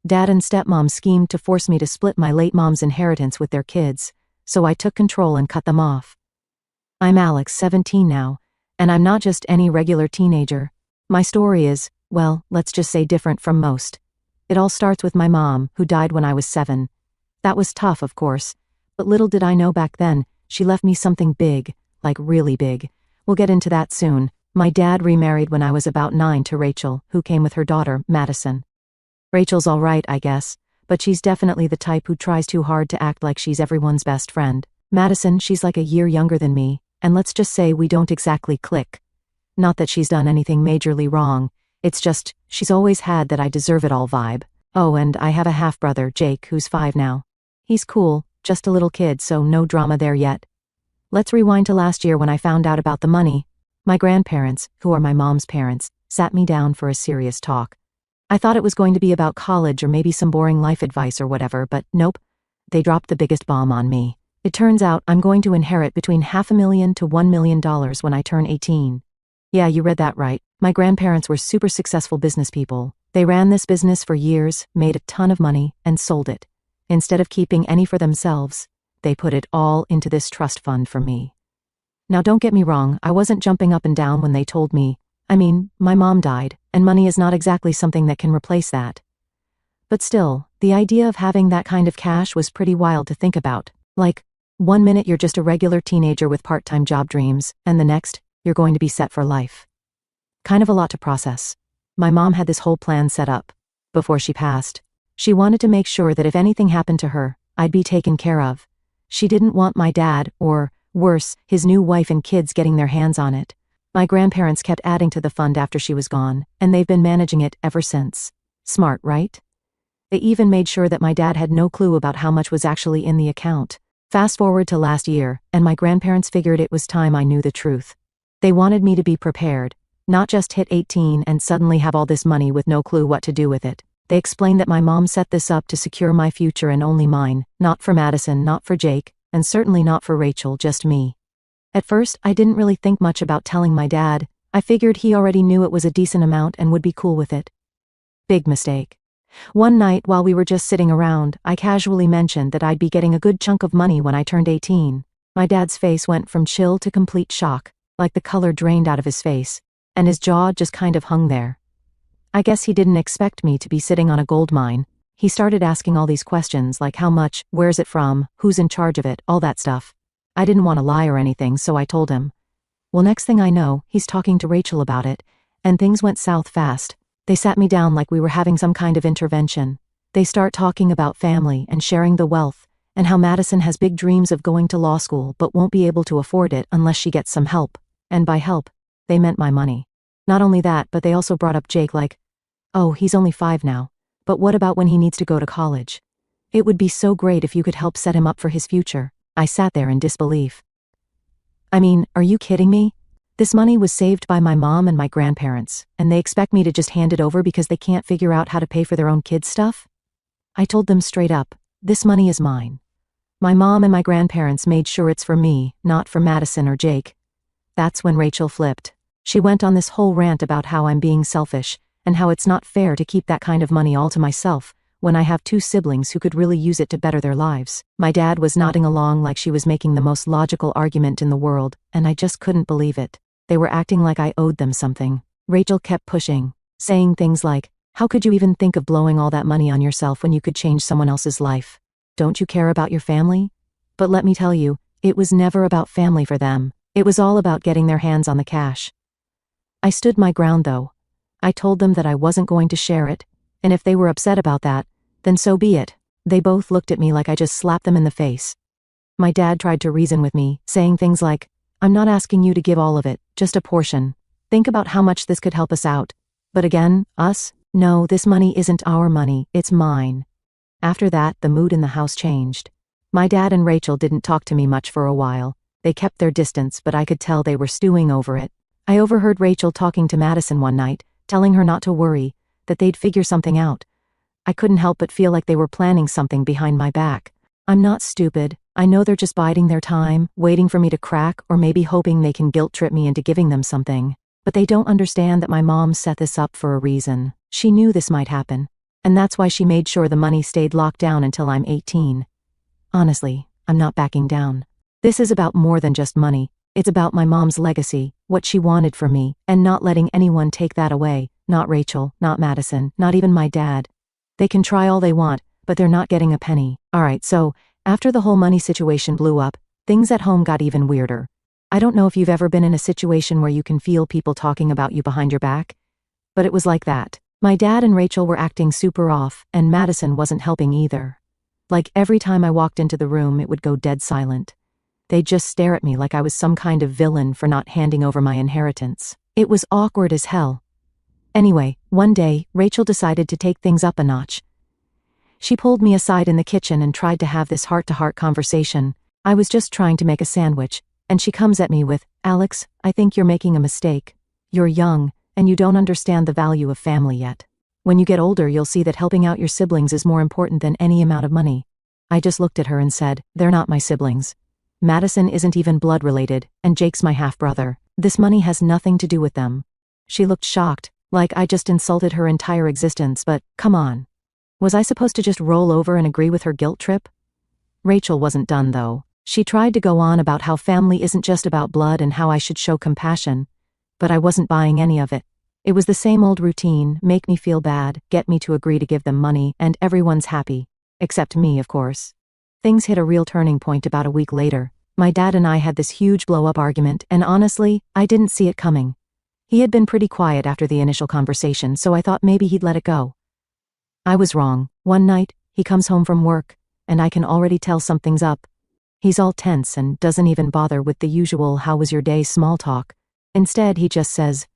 Dad and stepmom schemed to force me to split my late mom's inheritance with their kids, so I took control and cut them off. I'm Alex, 17 now, and I'm not just any regular teenager. My story is, well, let's just say different from most. It all starts with my mom, who died when I was 7. That was tough, of course, but little did I know back then, she left me something big, like really big. We'll get into that soon. My dad remarried when I was about 9 to Rachel, who came with her daughter, Madison. Rachel's all right, I guess, but she's definitely the type who tries too hard to act like she's everyone's best friend. Madison, she's like a year younger than me, and let's just say we don't exactly click. Not that she's done anything majorly wrong, it's just, she's always had that I deserve it all vibe. Oh, and I have a half-brother, Jake, who's 5 now. He's cool, just a little kid, so no drama there yet. Let's rewind to last year when I found out about the money. My grandparents, who are my mom's parents, sat me down for a serious talk. I thought it was going to be about college or maybe some boring life advice or whatever, but nope. They dropped the biggest bomb on me. It turns out I'm going to inherit between $500,000 to $1 million when I turn 18. Yeah, you read that right. My grandparents were super successful business people. They ran this business for years, made a ton of money, and sold it. Instead of keeping any for themselves, they put it all into this trust fund for me. Now don't get me wrong, I wasn't jumping up and down when they told me. I mean, my mom died, and money is not exactly something that can replace that. But still, the idea of having that kind of cash was pretty wild to think about. Like, one minute you're just a regular teenager with part-time job dreams, and the next, you're going to be set for life. Kind of a lot to process. My mom had this whole plan set up. Before she passed, she wanted to make sure that if anything happened to her, I'd be taken care of. She didn't want my dad, or, worse, his new wife and kids getting their hands on it. My grandparents kept adding to the fund after she was gone, and they've been managing it ever since. Smart, right? They even made sure that my dad had no clue about how much was actually in the account. Fast forward to last year, and my grandparents figured it was time I knew the truth. They wanted me to be prepared, not just hit 18 and suddenly have all this money with no clue what to do with it. They explained that my mom set this up to secure my future and only mine, not for Madison, not for Jake, and certainly not for Rachel, just me. At first, I didn't really think much about telling my dad. I figured he already knew it was a decent amount and would be cool with it. Big mistake. One night while we were just sitting around, I casually mentioned that I'd be getting a good chunk of money when I turned 18. My dad's face went from chill to complete shock, like the color drained out of his face, and his jaw just kind of hung there. I guess he didn't expect me to be sitting on a gold mine. He started asking all these questions like how much, where's it from, who's in charge of it, all that stuff. I didn't want to lie or anything, so I told him. Well, next thing I know, he's talking to Rachel about it, and things went south fast. They sat me down like we were having some kind of intervention. They start talking about family and sharing the wealth, and how Madison has big dreams of going to law school but won't be able to afford it unless she gets some help. And by help, they meant my money. Not only that, but they also brought up Jake like, oh, he's only 5 now. But what about when he needs to go to college? It would be so great if you could help set him up for his future. I sat there in disbelief. I mean, are you kidding me? This money was saved by my mom and my grandparents, and they expect me to just hand it over because they can't figure out how to pay for their own kids' stuff? I told them straight up, this money is mine. My mom and my grandparents made sure it's for me, not for Madison or Jake. That's when Rachel flipped. She went on this whole rant about how I'm being selfish, and how it's not fair to keep that kind of money all to myself, when I have 2 siblings who could really use it to better their lives. My dad was nodding along like she was making the most logical argument in the world, and I just couldn't believe it. They were acting like I owed them something. Rachel kept pushing, saying things like, how could you even think of blowing all that money on yourself when you could change someone else's life? Don't you care about your family? But let me tell you, it was never about family for them. It was all about getting their hands on the cash. I stood my ground though. I told them that I wasn't going to share it, and if they were upset about that, then so be it. They both looked at me like I just slapped them in the face. My dad tried to reason with me, saying things like, I'm not asking you to give all of it, just a portion. Think about how much this could help us out. But again, us? No, this money isn't our money, it's mine. After that, the mood in the house changed. My dad and Rachel didn't talk to me much for a while. They kept their distance, but I could tell they were stewing over it. I overheard Rachel talking to Madison one night, telling her not to worry, that they'd figure something out. I couldn't help but feel like they were planning something behind my back. I'm not stupid. I know they're just biding their time, waiting for me to crack, or maybe hoping they can guilt-trip me into giving them something. But they don't understand that my mom set this up for a reason. She knew this might happen. And that's why she made sure the money stayed locked down until I'm 18. Honestly, I'm not backing down. This is about more than just money. It's about my mom's legacy, what she wanted for me, and not letting anyone take that away. Not Rachel, not Madison, not even my dad. They can try all they want, but they're not getting a penny. Alright, so, after the whole money situation blew up, things at home got even weirder. I don't know if you've ever been in a situation where you can feel people talking about you behind your back, but it was like that. My dad and Rachel were acting super off, and Madison wasn't helping either. Like every time I walked into the room, it would go dead silent. They'd just stare at me like I was some kind of villain for not handing over my inheritance. It was awkward as hell. Anyway, one day, Rachel decided to take things up a notch. She pulled me aside in the kitchen and tried to have this heart-to-heart conversation. I was just trying to make a sandwich, and she comes at me with, "Alex, I think you're making a mistake. You're young, and you don't understand the value of family yet. When you get older, you'll see that helping out your siblings is more important than any amount of money." I just looked at her and said, "They're not my siblings. Madison isn't even blood related, and Jake's my half-brother. This money has nothing to do with them." She looked shocked, like I just insulted her entire existence, but come on. Was I supposed to just roll over and agree with her guilt trip? Rachel wasn't done though. She tried to go on about how family isn't just about blood and how I should show compassion, but I wasn't buying any of it. It was the same old routine, make me feel bad, get me to agree to give them money, and everyone's happy. Except me, of course. Things hit a real turning point about a week later. My dad and I had this huge blow-up argument, and honestly, I didn't see it coming. He had been pretty quiet after the initial conversation, so I thought maybe he'd let it go. I was wrong. One night, he comes home from work, and I can already tell something's up. He's all tense and doesn't even bother with the usual "how was your day" small talk. Instead, he just says,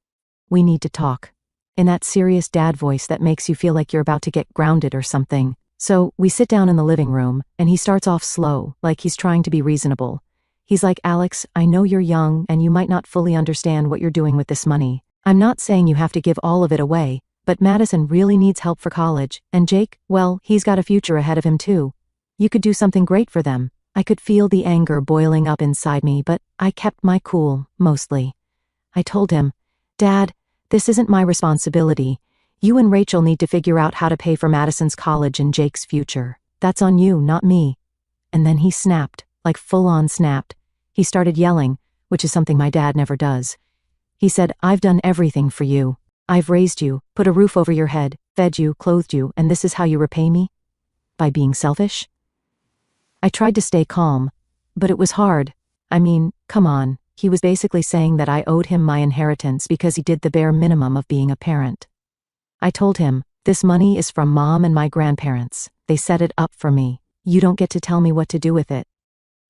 "We need to talk," in that serious dad voice that makes you feel like you're about to get grounded or something. So, we sit down in the living room, and he starts off slow, like he's trying to be reasonable. He's like, "Alex, I know you're young and you might not fully understand what you're doing with this money. I'm not saying you have to give all of it away, but Madison really needs help for college, and Jake, well, he's got a future ahead of him too. You could do something great for them." I could feel the anger boiling up inside me, but I kept my cool, mostly. I told him, "Dad, this isn't my responsibility. You and Rachel need to figure out how to pay for Madison's college and Jake's future. That's on you, not me." And then he snapped, like full-on snapped. He started yelling, which is something my dad never does. He said, "I've done everything for you. I've raised you, put a roof over your head, fed you, clothed you, and this is how you repay me? By being selfish?" I tried to stay calm, but it was hard. I mean, come on, he was basically saying that I owed him my inheritance because he did the bare minimum of being a parent. I told him, "This money is from Mom and my grandparents. They set it up for me. You don't get to tell me what to do with it."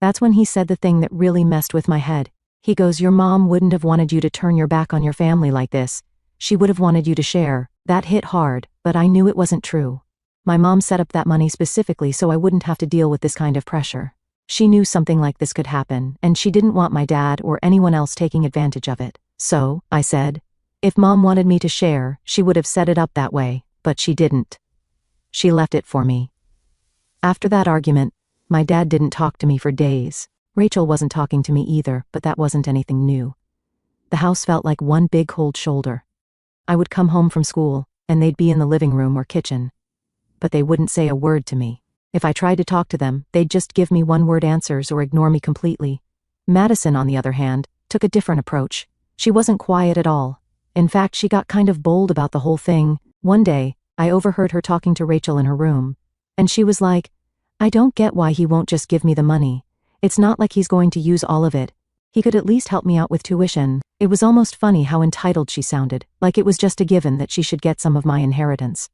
That's when he said the thing that really messed with my head. He goes, "Your mom wouldn't have wanted you to turn your back on your family like this. She would have wanted you to share." That hit hard, but I knew it wasn't true. My mom set up that money specifically so I wouldn't have to deal with this kind of pressure. She knew something like this could happen, and she didn't want my dad or anyone else taking advantage of it. So, I said, if Mom wanted me to share, she would have set it up that way, but she didn't. She left it for me. After that argument, my dad didn't talk to me for days. Rachel wasn't talking to me either, but that wasn't anything new. The house felt like one big cold shoulder. I would come home from school, and they'd be in the living room or kitchen. But they wouldn't say a word to me. If I tried to talk to them, they'd just give me one-word answers or ignore me completely. Madison, on the other hand, took a different approach. She wasn't quiet at all. In fact, she got kind of bold about the whole thing. One day, I overheard her talking to Rachel in her room, and she was like, "I don't get why he won't just give me the money. It's not like he's going to use all of it. He could at least help me out with tuition." It was almost funny how entitled she sounded, like it was just a given that she should get some of my inheritance.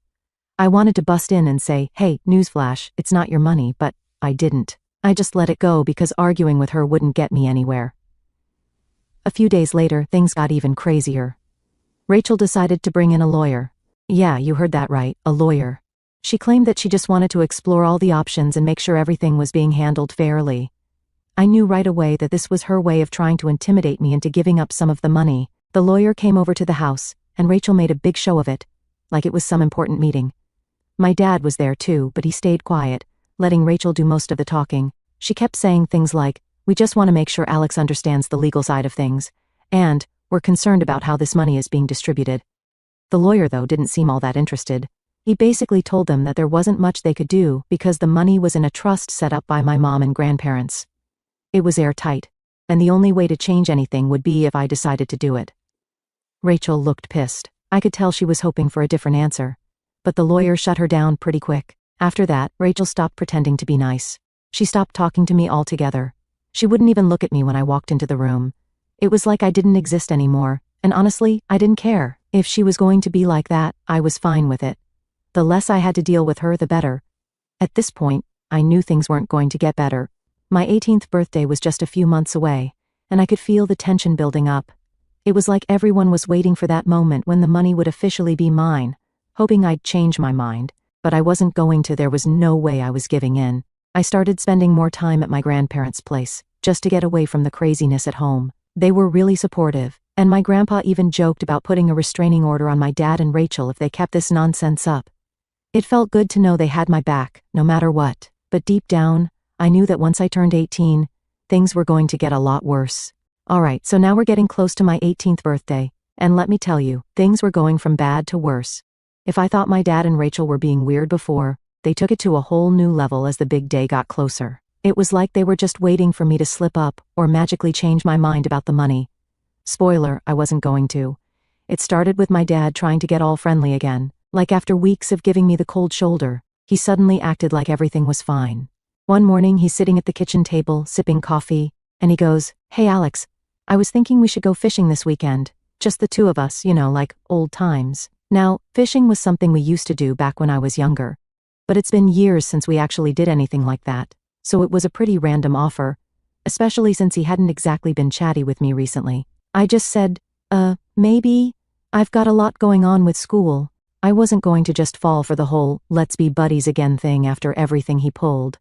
I wanted to bust in and say, "Hey, newsflash, it's not your money," but I didn't. I just let it go because arguing with her wouldn't get me anywhere. A few days later, things got even crazier. Rachel decided to bring in a lawyer. Yeah, you heard that right, a lawyer. She claimed that she just wanted to explore all the options and make sure everything was being handled fairly. I knew right away that this was her way of trying to intimidate me into giving up some of the money. The lawyer came over to the house, and Rachel made a big show of it, like it was some important meeting. My dad was there too, but he stayed quiet, letting Rachel do most of the talking. She kept saying things like, "We just want to make sure Alex understands the legal side of things," and "We're concerned about how this money is being distributed." The lawyer, though, didn't seem all that interested. He basically told them that there wasn't much they could do because the money was in a trust set up by my mom and grandparents. It was airtight, and the only way to change anything would be if I decided to do it. Rachel looked pissed. I could tell she was hoping for a different answer. But the lawyer shut her down pretty quick. After that, Rachel stopped pretending to be nice. She stopped talking to me altogether. She wouldn't even look at me when I walked into the room. It was like I didn't exist anymore, and honestly, I didn't care. If she was going to be like that, I was fine with it. The less I had to deal with her, the better. At this point, I knew things weren't going to get better. My 18th birthday was just a few months away, and I could feel the tension building up. It was like everyone was waiting for that moment when the money would officially be mine, hoping I'd change my mind, but I wasn't going to. There was no way I was giving in. I started spending more time at my grandparents' place, just to get away from the craziness at home. They were really supportive, and my grandpa even joked about putting a restraining order on my dad and Rachel if they kept this nonsense up. It felt good to know they had my back, no matter what, but deep down, I knew that once I turned 18, things were going to get a lot worse. Alright, so now we're getting close to my 18th birthday, and let me tell you, things were going from bad to worse. If I thought my dad and Rachel were being weird before, they took it to a whole new level as the big day got closer. It was like they were just waiting for me to slip up or magically change my mind about the money. Spoiler, I wasn't going to. It started with my dad trying to get all friendly again. Like after weeks of giving me the cold shoulder, he suddenly acted like everything was fine. One morning he's sitting at the kitchen table, sipping coffee, and he goes, "Hey Alex, I was thinking we should go fishing this weekend. Just the two of us, like old times." Now, fishing was something we used to do back when I was younger. But it's been years since we actually did anything like that, so it was a pretty random offer, especially since he hadn't exactly been chatty with me recently. I just said, maybe. I've got a lot going on with school. I wasn't going to just fall for the whole let's be buddies again thing after everything he pulled.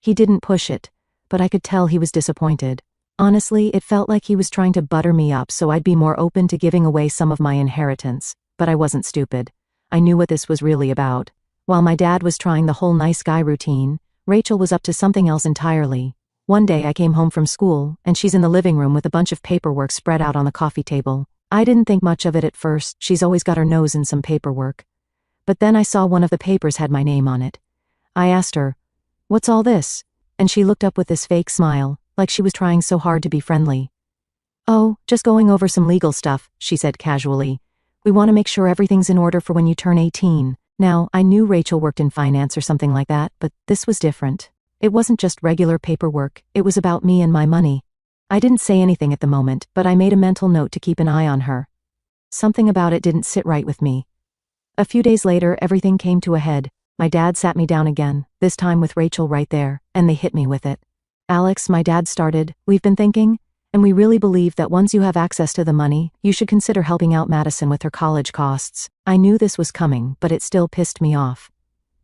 He didn't push it, but I could tell he was disappointed. Honestly, it felt like he was trying to butter me up so I'd be more open to giving away some of my inheritance, but I wasn't stupid. I knew what this was really about. While my dad was trying the whole nice guy routine, Rachel was up to something else entirely. One day I came home from school, and she's in the living room with a bunch of paperwork spread out on the coffee table. I didn't think much of it at first. She's always got her nose in some paperwork. But then I saw one of the papers had my name on it. I asked her, "What's all this?" And she looked up with this fake smile, like she was trying so hard to be friendly. "Oh, just going over some legal stuff," she said casually. "We want to make sure everything's in order for when you turn 18. Now, I knew Rachel worked in finance or something like that, but this was different. It wasn't just regular paperwork, it was about me and my money. I didn't say anything at the moment, but I made a mental note to keep an eye on her. Something about it didn't sit right with me. A few days later, everything came to a head. My dad sat me down again, this time with Rachel right there, and they hit me with it. "Alex," my dad started, "we've been thinking, and we really believe that once you have access to the money, you should consider helping out Madison with her college costs." I knew this was coming, but it still pissed me off.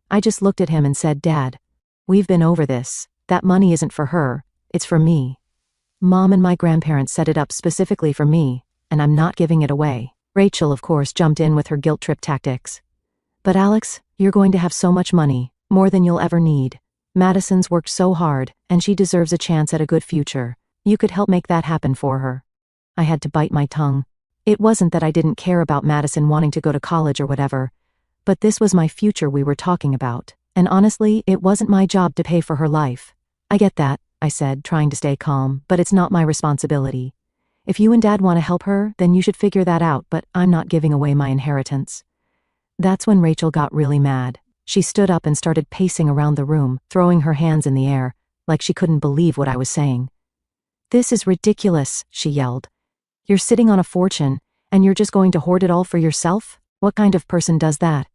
I just looked at him and said, "Dad, we've been over this. That money isn't for her, it's for me. Mom and my grandparents set it up specifically for me, and I'm not giving it away." Rachel, of course, jumped in with her guilt trip tactics. "But Alex, you're going to have so much money, more than you'll ever need. Madison's worked so hard, and she deserves a chance at a good future. You could help make that happen for her." I had to bite my tongue. It wasn't that I didn't care about Madison wanting to go to college or whatever, but this was my future we were talking about, and honestly, it wasn't my job to pay for her life. "I get that," I said, trying to stay calm, "but it's not my responsibility. If you and Dad want to help her, then you should figure that out, but I'm not giving away my inheritance." That's when Rachel got really mad. She stood up and started pacing around the room, throwing her hands in the air, like she couldn't believe what I was saying. "This is ridiculous," she yelled. "You're sitting on a fortune, and you're just going to hoard it all for yourself? What kind of person does that?"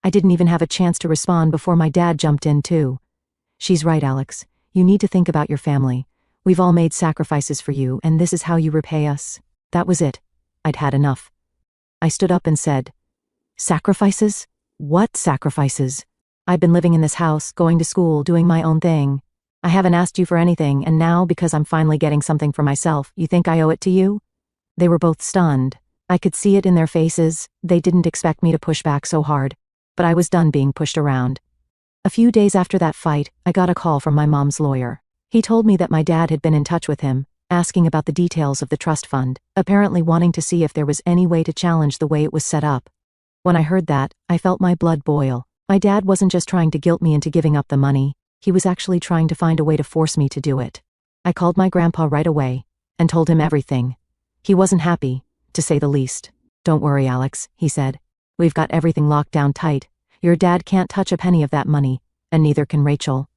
I didn't even have a chance to respond before my dad jumped in too. "She's right, Alex. You need to think about your family. We've all made sacrifices for you, and this is how you repay us." That was it. I'd had enough. I stood up and said, "Sacrifices? What sacrifices? I've been living in this house, going to school, doing my own thing. I haven't asked you for anything, and now, because I'm finally getting something for myself, you think I owe it to you?" They were both stunned. I could see it in their faces. They didn't expect me to push back so hard, but I was done being pushed around. A few days after that fight, I got a call from my mom's lawyer. He told me that my dad had been in touch with him, asking about the details of the trust fund, apparently wanting to see if there was any way to challenge the way it was set up. When I heard that, I felt my blood boil. My dad wasn't just trying to guilt me into giving up the money, he was actually trying to find a way to force me to do it. I called my grandpa right away and told him everything. He wasn't happy, to say the least. "Don't worry, Alex," he said. "We've got everything locked down tight. Your dad can't touch a penny of that money, and neither can Rachel."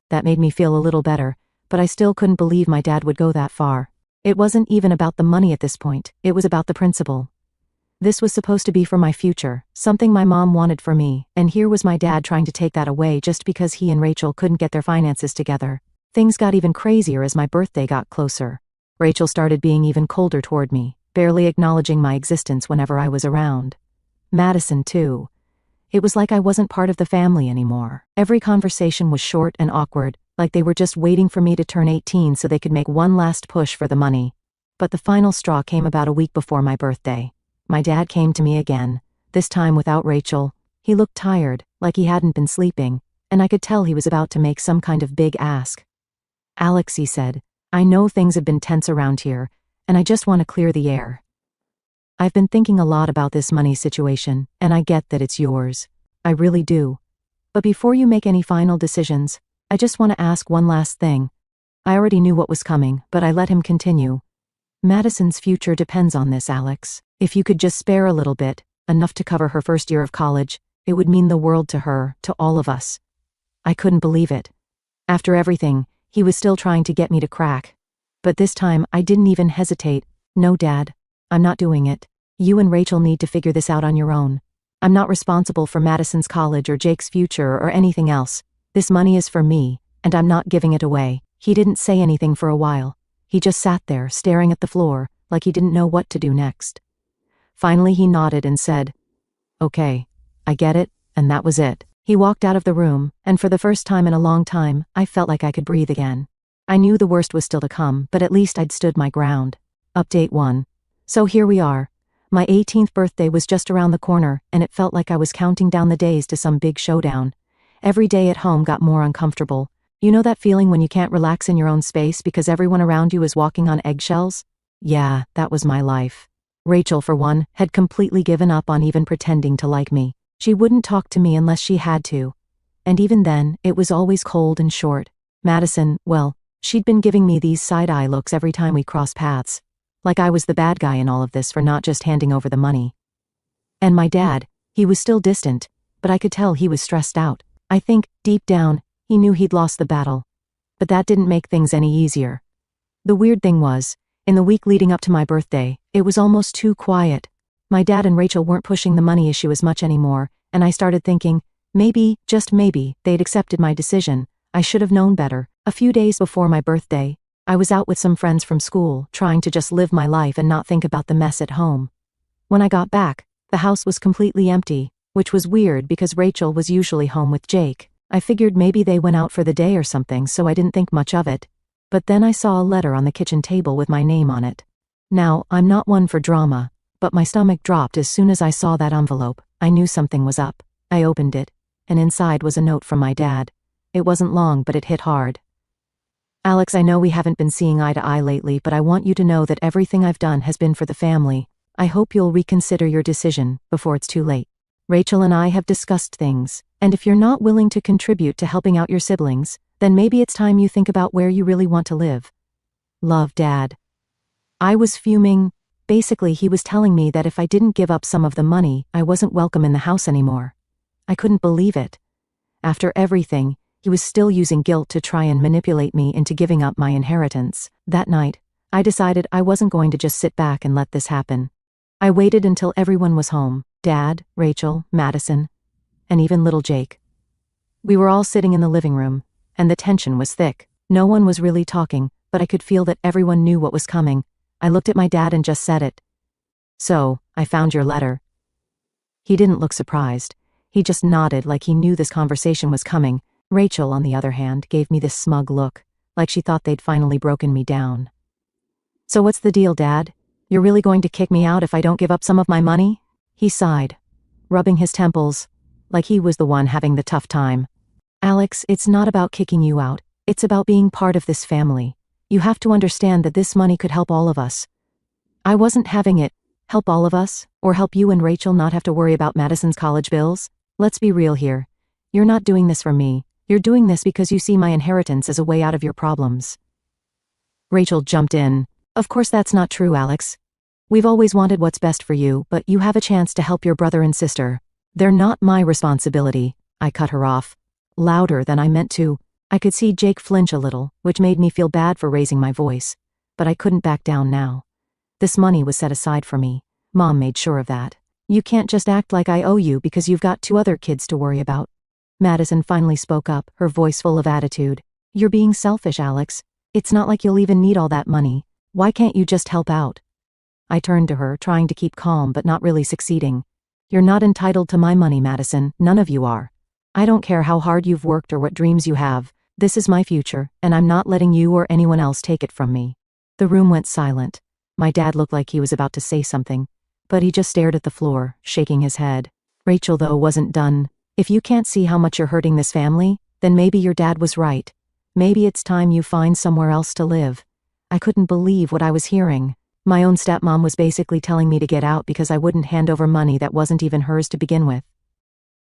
That made me feel a little better, but I still couldn't believe my dad would go that far. It wasn't even about the money at this point, it was about the principle. This was supposed to be for my future, something my mom wanted for me, and here was my dad trying to take that away just because he and Rachel couldn't get their finances together. Things got even crazier as my birthday got closer. Rachel started being even colder toward me, barely acknowledging my existence whenever I was around. Madison, too. It was like I wasn't part of the family anymore. Every conversation was short and awkward, like they were just waiting for me to turn 18 so they could make one last push for the money. But the final straw came about a week before my birthday. My dad came to me again, this time without Rachel. He looked tired, like he hadn't been sleeping, and I could tell he was about to make some kind of big ask. "Alex," he said, "I know things have been tense around here, and I just want to clear the air. I've been thinking a lot about this money situation, and I get that it's yours. I really do. But before you make any final decisions, I just want to ask one last thing." I already knew what was coming, but I let him continue. "Madison's future depends on this, Alex. If you could just spare a little bit, enough to cover her first year of college, it would mean the world to her, to all of us." I couldn't believe it. After everything, he was still trying to get me to crack. But this time, I didn't even hesitate. "No, Dad. I'm not doing it. You and Rachel need to figure this out on your own. I'm not responsible for Madison's college or Jake's future or anything else. This money is for me, and I'm not giving it away." He didn't say anything for a while. He just sat there, staring at the floor, like he didn't know what to do next. Finally, he nodded and said, "Okay, I get it," and that was it. He walked out of the room, and for the first time in a long time, I felt like I could breathe again. I knew the worst was still to come, but at least I'd stood my ground. Update 1. So here we are. My 18th birthday was just around the corner, and it felt like I was counting down the days to some big showdown. Every day at home got more uncomfortable. You know that feeling when you can't relax in your own space because everyone around you is walking on eggshells? Yeah, that was my life. Rachel, for one, had completely given up on even pretending to like me. She wouldn't talk to me unless she had to. And even then, it was always cold and short. Madison, well, she'd been giving me these side-eye looks every time we crossed paths. Like I was the bad guy in all of this for not just handing over the money. And my dad, he was still distant, but I could tell he was stressed out. I think, deep down, he knew he'd lost the battle. But that didn't make things any easier. The weird thing was, in the week leading up to my birthday, it was almost too quiet. My dad and Rachel weren't pushing the money issue as much anymore, and I started thinking, maybe, just maybe, they'd accepted my decision. I should have known better. A few days before my birthday, I was out with some friends from school, trying to just live my life and not think about the mess at home. When I got back, the house was completely empty, which was weird because Rachel was usually home with Jake. I figured maybe they went out for the day or something, so I didn't think much of it. But then I saw a letter on the kitchen table with my name on it. Now, I'm not one for drama, but my stomach dropped as soon as I saw that envelope. I knew something was up. I opened it, and inside was a note from my dad. It wasn't long, but it hit hard. "Alex, I know we haven't been seeing eye to eye lately, but I want you to know that everything I've done has been for the family. I hope you'll reconsider your decision before it's too late. Rachel and I have discussed things, and if you're not willing to contribute to helping out your siblings, then maybe it's time you think about where you really want to live. Love, Dad." I was fuming. Basically, he was telling me that if I didn't give up some of the money, I wasn't welcome in the house anymore. I couldn't believe it. After everything, he was still using guilt to try and manipulate me into giving up my inheritance. That night, I decided I wasn't going to just sit back and let this happen. I waited until everyone was home. Dad, Rachel, Madison, and even little Jake. We were all sitting in the living room, and the tension was thick. No one was really talking, but I could feel that everyone knew what was coming. I looked at my dad and just said it. "So, I found your letter." He didn't look surprised. He just nodded like he knew this conversation was coming. Rachel, on the other hand, gave me this smug look, like she thought they'd finally broken me down. "So what's the deal, Dad? You're really going to kick me out if I don't give up some of my money?" He sighed, rubbing his temples, like he was the one having the tough time. "Alex, it's not about kicking you out. It's about being part of this family. You have to understand that this money could help all of us. I wasn't having it, Help all of us? Or help you and Rachel not have to worry about Madison's college bills? Let's be real here. You're not doing this for me. You're doing this because you see my inheritance as a way out of your problems. Rachel jumped in. Of course that's not true, Alex. We've always wanted what's best for you, but you have a chance to help your brother and sister. They're not my responsibility. I cut her off. Louder than I meant to. I could see Jake flinch a little, which made me feel bad for raising my voice. But I couldn't back down now. This money was set aside for me. Mom made sure of that. You can't just act like I owe you because you've got 2 other kids to worry about. Madison finally spoke up, her voice full of attitude. You're being selfish, Alex. It's not like you'll even need all that money. Why can't you just help out? I turned to her, trying to keep calm but not really succeeding. You're not entitled to my money, Madison. None of you are. I don't care how hard you've worked or what dreams you have. This is my future, and I'm not letting you or anyone else take it from me. The room went silent. My dad looked like he was about to say something, but he just stared at the floor, shaking his head. Rachel, though, wasn't done. If you can't see how much you're hurting this family, then maybe your dad was right. Maybe it's time you find somewhere else to live. I couldn't believe what I was hearing. My own stepmom was basically telling me to get out because I wouldn't hand over money that wasn't even hers to begin with.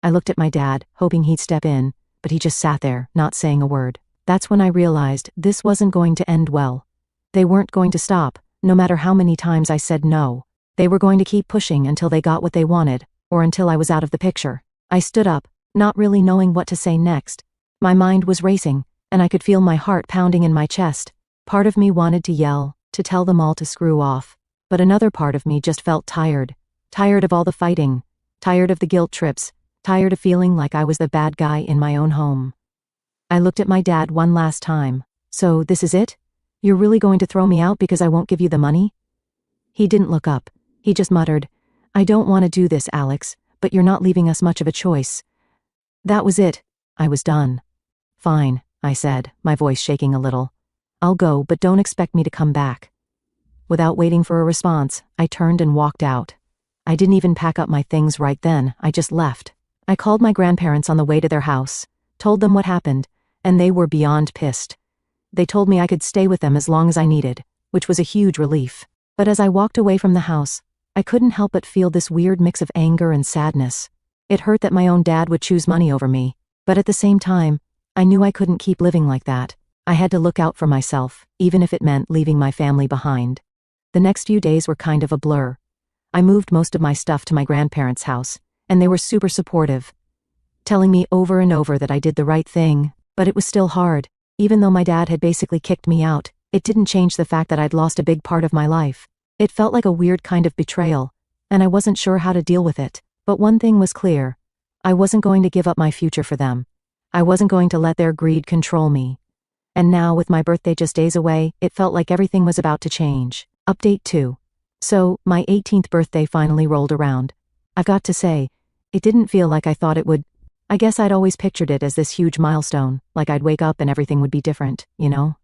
I looked at my dad, hoping he'd step in, but he just sat there, not saying a word. That's when I realized this wasn't going to end well. They weren't going to stop, no matter how many times I said no. They were going to keep pushing until they got what they wanted, or until I was out of the picture. I stood up, not really knowing what to say next. My mind was racing, and I could feel my heart pounding in my chest. Part of me wanted to yell, to tell them all to screw off. But another part of me just felt tired. Tired of all the fighting. Tired of the guilt trips. Tired of feeling like I was the bad guy in my own home. I looked at my dad one last time. So, this is it? You're really going to throw me out because I won't give you the money? He didn't look up. He just muttered, I don't want to do this, Alex, but you're not leaving us much of a choice. That was it. I was done. Fine, I said, my voice shaking a little. I'll go, but don't expect me to come back. Without waiting for a response, I turned and walked out. I didn't even pack up my things right then, I just left. I called my grandparents on the way to their house, told them what happened, and they were beyond pissed. They told me I could stay with them as long as I needed, which was a huge relief. But as I walked away from the house, I couldn't help but feel this weird mix of anger and sadness. It hurt that my own dad would choose money over me, but at the same time, I knew I couldn't keep living like that. I had to look out for myself, even if it meant leaving my family behind. The next few days were kind of a blur. I moved most of my stuff to my grandparents' house, and they were super supportive, telling me over and over that I did the right thing, but it was still hard. Even though my dad had basically kicked me out, it didn't change the fact that I'd lost a big part of my life. It felt like a weird kind of betrayal, and I wasn't sure how to deal with it. But one thing was clear. I wasn't going to give up my future for them. I wasn't going to let their greed control me. And now, with my birthday just days away, it felt like everything was about to change. Update 2. So, my 18th birthday finally rolled around. I've got to say, it didn't feel like I thought it would. I guess I'd always pictured it as this huge milestone, like I'd wake up and everything would be different, you know?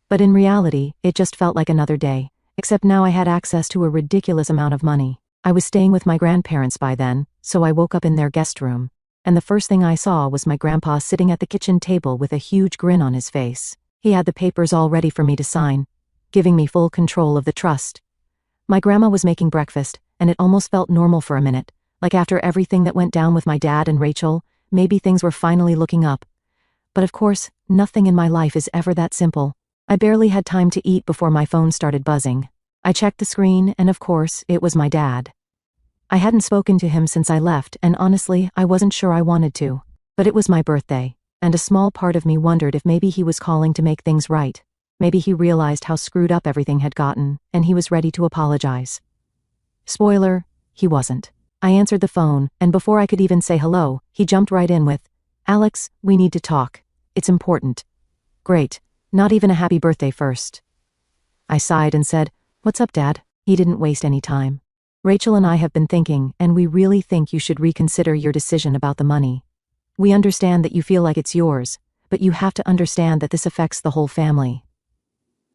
But in reality, it just felt like another day, except now I had access to a ridiculous amount of money. I was staying with my grandparents by then, so I woke up in their guest room, and the first thing I saw was my grandpa sitting at the kitchen table with a huge grin on his face. He had the papers all ready for me to sign, giving me full control of the trust. My grandma was making breakfast, and it almost felt normal for a minute. Like after everything that went down with my dad and Rachel, maybe things were finally looking up. But of course, nothing in my life is ever that simple. I barely had time to eat before my phone started buzzing. I checked the screen, and of course, it was my dad. I hadn't spoken to him since I left, and honestly, I wasn't sure I wanted to. But it was my birthday, and a small part of me wondered if maybe he was calling to make things right. Maybe he realized how screwed up everything had gotten, and he was ready to apologize. Spoiler, he wasn't. I answered the phone, and before I could even say hello, he jumped right in with, Alex, we need to talk. It's important. Great. Not even a happy birthday first. I sighed and said, What's up, Dad? He didn't waste any time. Rachel and I have been thinking, and we really think you should reconsider your decision about the money. We understand that you feel like it's yours, but you have to understand that this affects the whole family.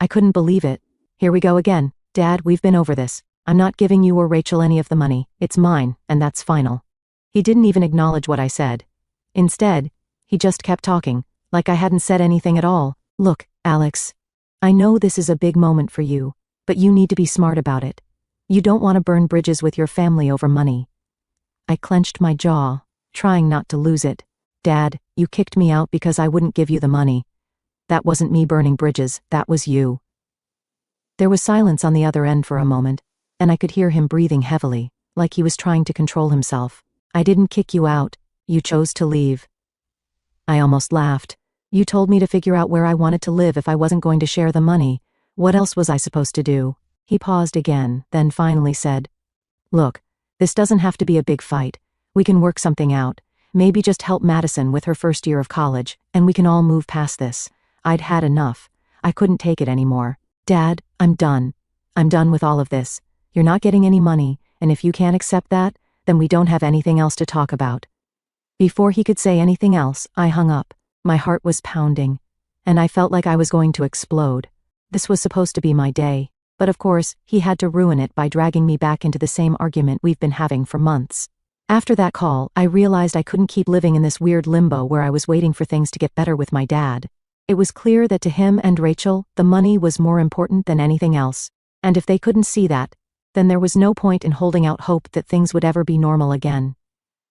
I couldn't believe it. Here we go again. Dad, we've been over this. I'm not giving you or Rachel any of the money. It's mine, and that's final. He didn't even acknowledge what I said. Instead, he just kept talking, like I hadn't said anything at all. Look, Alex, I know this is a big moment for you, but you need to be smart about it. You don't want to burn bridges with your family over money. I clenched my jaw, trying not to lose it. Dad, you kicked me out because I wouldn't give you the money. That wasn't me burning bridges, that was you. There was silence on the other end for a moment, and I could hear him breathing heavily, like he was trying to control himself. I didn't kick you out, you chose to leave. I almost laughed. You told me to figure out where I wanted to live if I wasn't going to share the money. What else was I supposed to do? He paused again, then finally said, Look, this doesn't have to be a big fight. We can work something out. Maybe just help Madison with her first year of college, and we can all move past this. I'd had enough. I couldn't take it anymore. Dad, I'm done. I'm done with all of this. You're not getting any money, and if you can't accept that, then we don't have anything else to talk about. Before he could say anything else, I hung up. My heart was pounding, and I felt like I was going to explode. This was supposed to be my day, but of course, he had to ruin it by dragging me back into the same argument we've been having for months. After that call, I realized I couldn't keep living in this weird limbo where I was waiting for things to get better with my dad. It was clear that to him and Rachel, the money was more important than anything else. And if they couldn't see that, then there was no point in holding out hope that things would ever be normal again.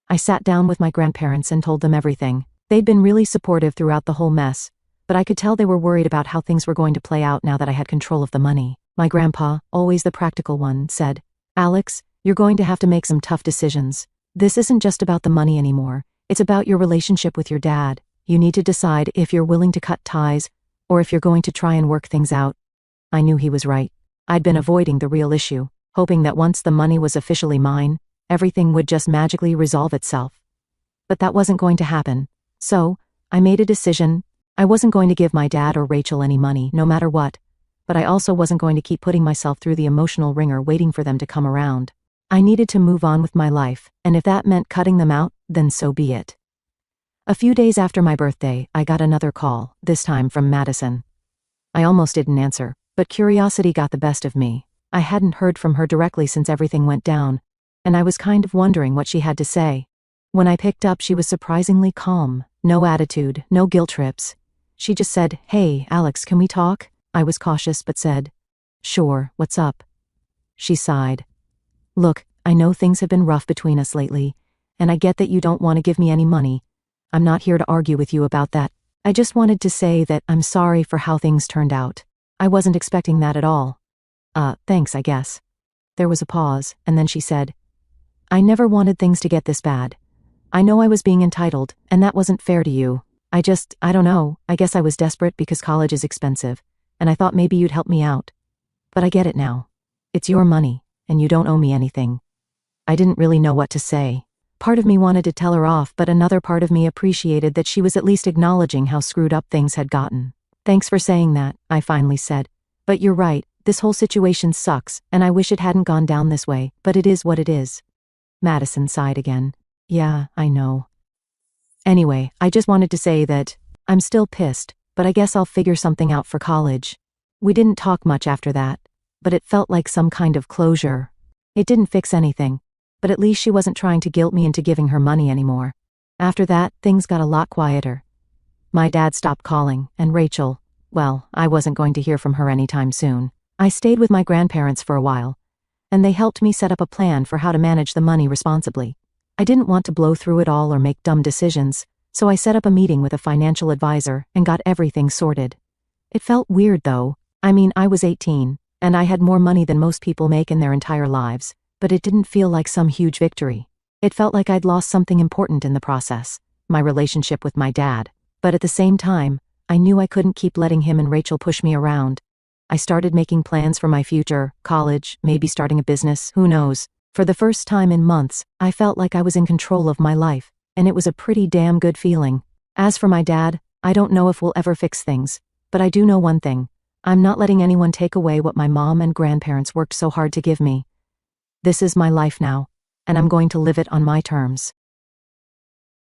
I sat down with my grandparents and told them everything. They'd been really supportive throughout the whole mess, but I could tell they were worried about how things were going to play out now that I had control of the money. My grandpa, always the practical one, said, Alex, you're going to have to make some tough decisions. This isn't just about the money anymore. It's about your relationship with your dad. You need to decide if you're willing to cut ties, or if you're going to try and work things out. I knew he was right. I'd been avoiding the real issue, hoping that once the money was officially mine, everything would just magically resolve itself. But that wasn't going to happen. So, I made a decision. I wasn't going to give my dad or Rachel any money, no matter what. But I also wasn't going to keep putting myself through the emotional ringer waiting for them to come around. I needed to move on with my life, and if that meant cutting them out, then so be it. A few days after my birthday, I got another call, this time from Madison. I almost didn't answer, but curiosity got the best of me. I hadn't heard from her directly since everything went down, and I was kind of wondering what she had to say. When I picked up, she was surprisingly calm. No attitude, no guilt trips. She just said, Hey, Alex, can we talk? I was cautious but said, Sure, what's up? She sighed. Look, I know things have been rough between us lately, and I get that you don't want to give me any money. I'm not here to argue with you about that. I just wanted to say that I'm sorry for how things turned out. I wasn't expecting that at all. Thanks, I guess. There was a pause, and then she said, I never wanted things to get this bad. I know I was being entitled, and that wasn't fair to you. I don't know, I guess I was desperate because college is expensive, and I thought maybe you'd help me out. But I get it now. It's your money, and you don't owe me anything. I didn't really know what to say. Part of me wanted to tell her off, but another part of me appreciated that she was at least acknowledging how screwed up things had gotten. Thanks for saying that, I finally said. But you're right, this whole situation sucks, and I wish it hadn't gone down this way, but it is what it is. Madison sighed again. Yeah, I know. Anyway, I just wanted to say that I'm still pissed, but I guess I'll figure something out for college. We didn't talk much after that, but it felt like some kind of closure. It didn't fix anything, but at least she wasn't trying to guilt me into giving her money anymore. After that, things got a lot quieter. My dad stopped calling, and Rachel, well, I wasn't going to hear from her anytime soon. I stayed with my grandparents for a while, and they helped me set up a plan for how to manage the money responsibly. I didn't want to blow through it all or make dumb decisions, so I set up a meeting with a financial advisor and got everything sorted. It felt weird though. I mean, I was 18, and I had more money than most people make in their entire lives, but it didn't feel like some huge victory. It felt like I'd lost something important in the process, my relationship with my dad. But at the same time, I knew I couldn't keep letting him and Rachel push me around. I started making plans for my future, college, maybe starting a business, who knows. For the first time in months, I felt like I was in control of my life, and it was a pretty damn good feeling. As for my dad, I don't know if we'll ever fix things, but I do know one thing. I'm not letting anyone take away what my mom and grandparents worked so hard to give me. This is my life now, and I'm going to live it on my terms.